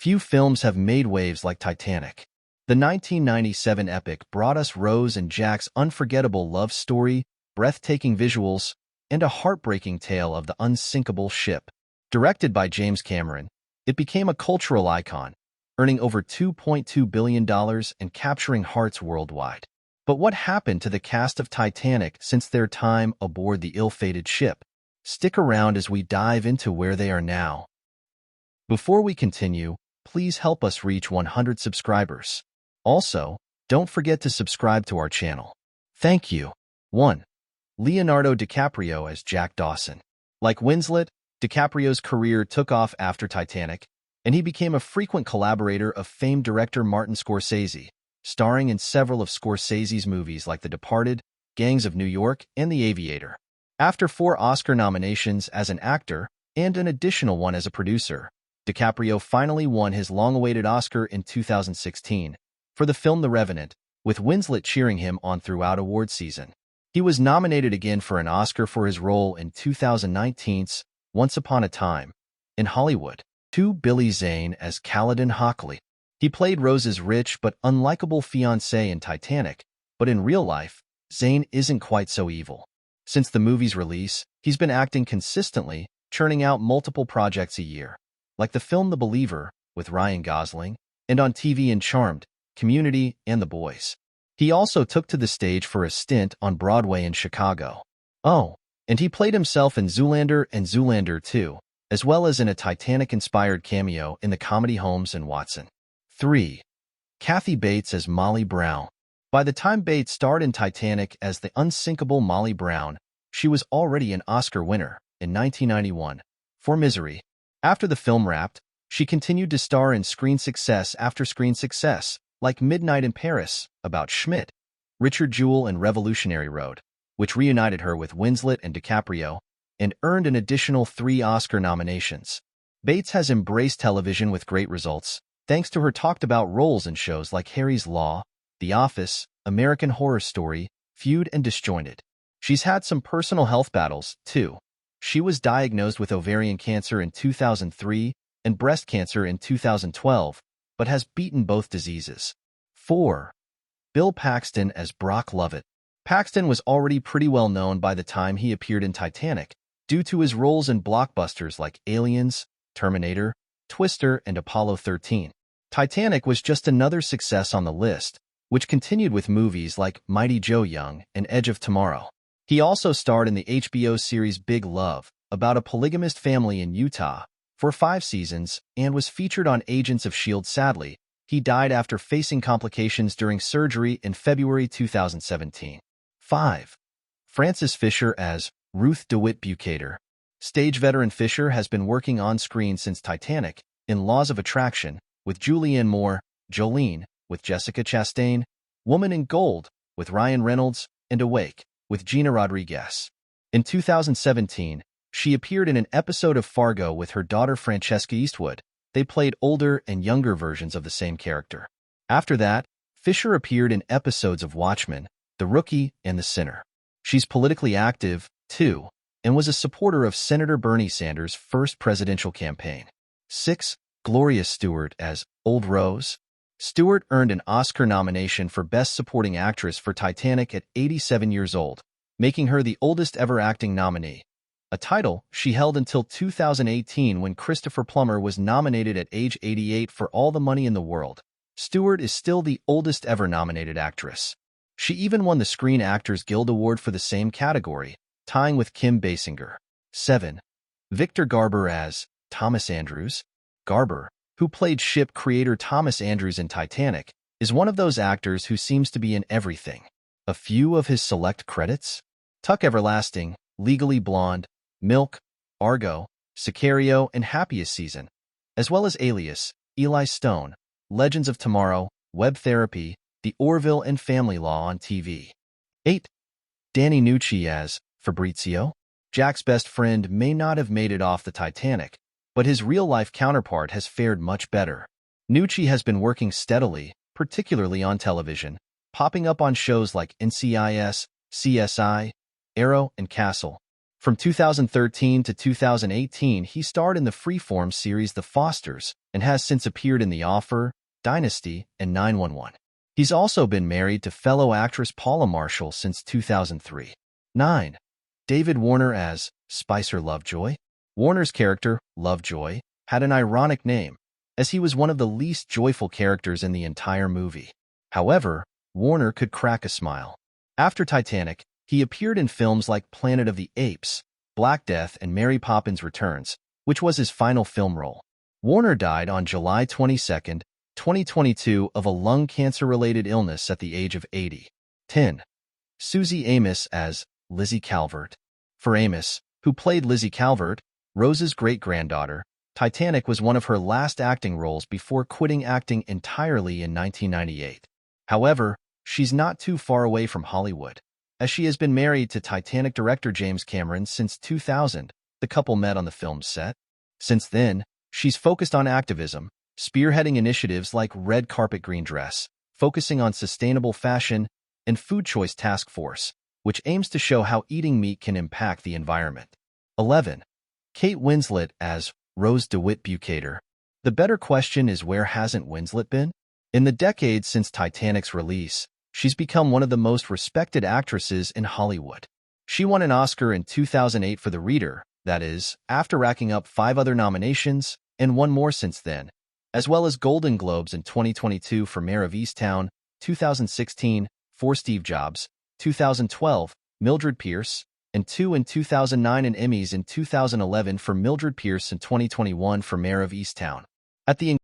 Few films have made waves like Titanic. The 1997 epic brought us Rose and Jack's unforgettable love story, breathtaking visuals, and a heartbreaking tale of the unsinkable ship. Directed by James Cameron, it became a cultural icon, earning over $2.2 billion and capturing hearts worldwide. But what happened to the cast of Titanic since their time aboard the ill-fated ship? Stick around as we dive into where they are now. Before we continue, please help us reach 100 subscribers. Also, don't forget to subscribe to our channel. Thank you. 1. Leonardo DiCaprio as Jack Dawson. Like Winslet, DiCaprio's career took off after Titanic, and he became a frequent collaborator of famed director Martin Scorsese, starring in several of Scorsese's movies like The Departed, Gangs of New York, and The Aviator. After 4 Oscar nominations as an actor and an additional one as a producer, DiCaprio finally won his long-awaited Oscar in 2016 for the film The Revenant, with Winslet cheering him on throughout award season. He was nominated again for an Oscar for his role in 2019's Once Upon a Time in Hollywood. 2. Billy Zane as Caledon Hockley. He played Rose's rich but unlikable fiancé in Titanic, but in real life, Zane isn't quite so evil. Since the movie's release, he's been acting consistently, churning out multiple projects a year, like the film The Believer with Ryan Gosling, and on TV in Charmed, Community, and The Boys. He also took to the stage for a stint on Broadway in Chicago. Oh, and he played himself in Zoolander and Zoolander 2, as well as in a Titanic-inspired cameo in the comedy Holmes and Watson. 3. Kathy Bates as Molly Brown. By the time Bates starred in Titanic as the unsinkable Molly Brown, she was already an Oscar winner in 1991 for Misery. After the film wrapped, she continued to star in screen success after screen success, like Midnight in Paris, about Schmidt, Richard Jewell, and Revolutionary Road, which reunited her with Winslet and DiCaprio, and earned an additional 3 Oscar nominations. Bates has embraced television with great results, thanks to her talked-about roles in shows like Harry's Law, The Office, American Horror Story, Feud, and Disjointed. She's had some personal health battles, too. She was diagnosed with ovarian cancer in 2003 and breast cancer in 2012, but has beaten both diseases. 4. Bill Paxton as Brock Lovett. Paxton was already pretty well known by the time he appeared in Titanic, due to his roles in blockbusters like Aliens, Terminator, Twister, and Apollo 13. Titanic was just another success on the list, which continued with movies like Mighty Joe Young and Edge of Tomorrow. He also starred in the HBO series Big Love, about a polygamist family in Utah, for 5 seasons, and was featured on Agents of S.H.I.E.L.D. Sadly, he died after facing complications during surgery in February 2017. 5. Frances Fisher as Ruth DeWitt Bukater. Stage veteran Fisher has been working on screen since Titanic, in Laws of Attraction, with Julianne Moore, Jolene, with Jessica Chastain, Woman in Gold, with Ryan Reynolds, and Awake, with Gina Rodriguez. In 2017, she appeared in an episode of Fargo with her daughter Francesca Eastwood. They played older and younger versions of the same character. After that, Fisher appeared in episodes of Watchmen, The Rookie, and The Sinner. She's politically active, too, and was a supporter of Senator Bernie Sanders' first presidential campaign. 6. Gloria Stuart as Old Rose. Stewart earned an Oscar nomination for Best Supporting Actress for Titanic at 87 years old, making her the oldest ever acting nominee, a title she held until 2018 when Christopher Plummer was nominated at age 88 for All the Money in the World. Stewart is still the oldest ever nominated actress. She even won the Screen Actors Guild Award for the same category, tying with Kim Basinger. 7. Victor Garber as Thomas Andrews. Garber, who played ship creator Thomas Andrews in Titanic, is one of those actors who seems to be in everything. A few of his select credits: Tuck Everlasting, Legally Blonde, Milk, Argo, Sicario, and Happiest Season, as well as Alias, Eli Stone, Legends of Tomorrow, Web Therapy, The Orville, and Family Law on TV. 8. Danny Nucci as Fabrizio. Jack's best friend may not have made it off the Titanic, but his real-life counterpart has fared much better. Nucci has been working steadily, particularly on television, popping up on shows like NCIS, CSI, Arrow, and Castle. From 2013 to 2018, he starred in the Freeform series The Fosters and has since appeared in The Offer, Dynasty, and 911. He's also been married to fellow actress Paula Marshall since 2003. 9. David Warner as Spicer Lovejoy. Warner's character, Lovejoy, had an ironic name, as he was one of the least joyful characters in the entire movie. However, Warner could crack a smile. After Titanic, he appeared in films like Planet of the Apes, Black Death, and Mary Poppins Returns, which was his final film role. Warner died on July 22, 2022 of a lung cancer-related illness at the age of 80. 10. Susie Amos as Lizzie Calvert. For Amos, who played Lizzie Calvert, Rose's great-granddaughter, Titanic was one of her last acting roles before quitting acting entirely in 1998. However, she's not too far away from Hollywood, as she has been married to Titanic director James Cameron since 2000. The couple met on the film's set. Since then, she's focused on activism, spearheading initiatives like Red Carpet Green Dress, focusing on sustainable fashion, and Food Choice Task Force, which aims to show how eating meat can impact the environment. 11. Kate Winslet as Rose DeWitt Bukater. The better question is, where hasn't Winslet been? In the decades since Titanic's release, she's become one of the most respected actresses in Hollywood. She won an Oscar in 2008 for The Reader, that is, after racking up 5 other nominations, and 1 more since then, as well as Golden Globes in 2022 for Mayor of Easttown, 2016 for Steve Jobs, 2012, Mildred Pierce, and 2 in 2009, and Emmys in 2011 for Mildred Pierce and 2021 for Mayor of Easttown. At the